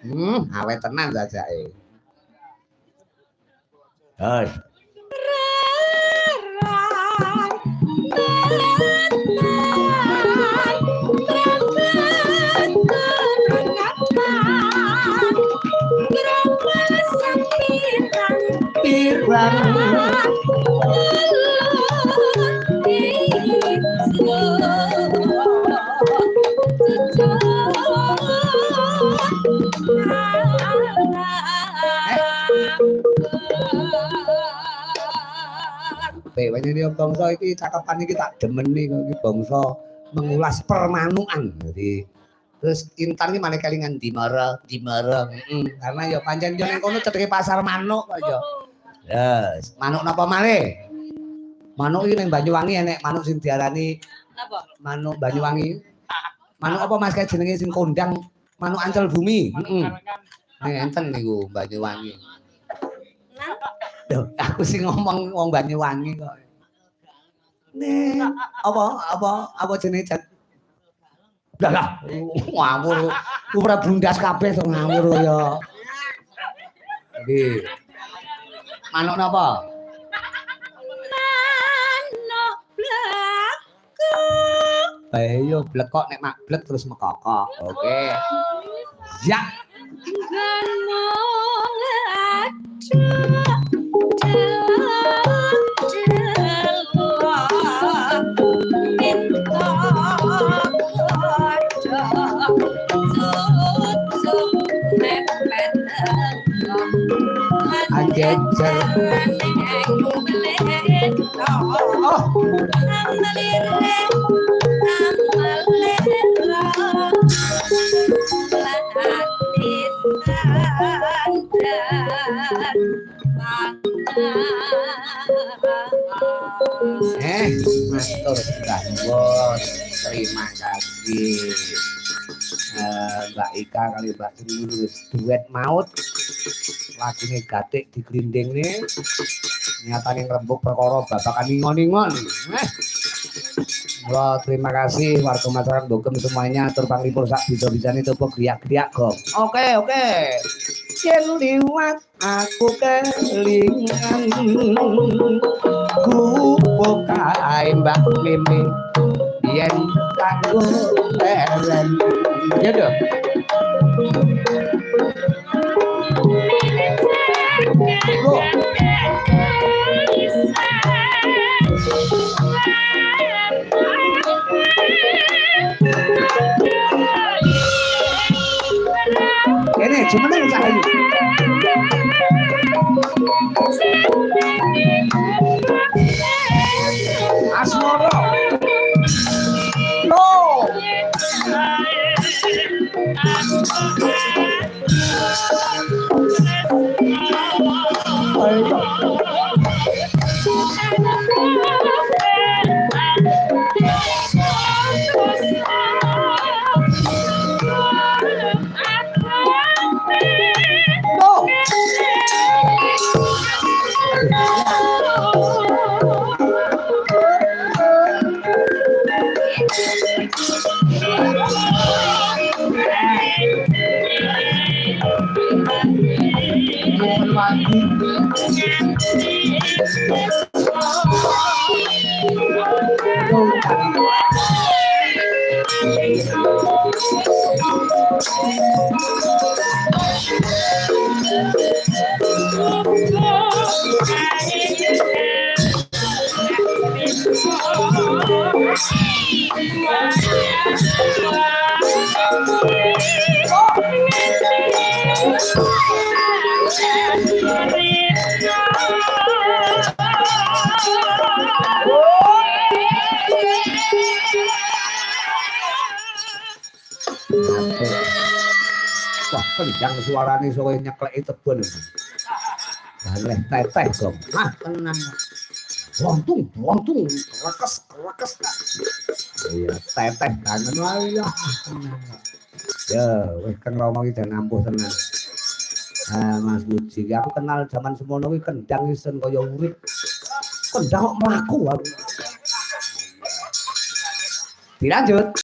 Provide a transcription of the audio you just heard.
Awet tenan jajake. Hei. Banyak dia bangsa iki cakapan iki tak demeni kok iki bangsa mengulas permanukan. Jadi terus Intan iki maneh kelingan dimara. Karena ya pancen yo ning kono cedheke pasar manuk kok ya. Yes, manuk napa malih? Manuk iki ning Banyuwangi enek manuk sing diarani napa? Manuk Banyuwangi. Manuk apa Mas kae jenenge sing kondang manuk ancel bumi. Ning enten niku Banyuwangi. Loh, aku sing ngomong wong Banyuwangi kok. Nih, apa jenenge Jan? Lah, ngawur. Ora bundas kabeh to ngawur ya. Nggih. Manuk napa? Manuk blekok. Yo blekok nek mak blek terus mekokok. Oke. Ya. Anjejer. Oh. Matur Mbah, terima kasih. Mbak Ika kali Mbak Tri duet maut lagune gatik diglindingne nyatane ngrembug perkara babakan ingon-ingon. Terima kasih warga masyarakat Bogem semuanya atur panglipur sak bisa-bisane topo griak-griak gong. Oke. Yen liwat aku kelingan gubuk kae Mbak Mimi yen kanggo leren. Ya dong. Ini cuma yang saya Asmoro no Wah, kencang suarane soe nyekleki tebon. Daleh teteh gong. Ah, tenang. Wontung, lekes. Iya, teteh kangen wae ya. Ya, wis Kang Rama iki jan ampuh tenan. Mas Puji, aku kenal zaman semono kuwi kendang isen kaya urip. Kendang kok mlaku aku. Dilanjut.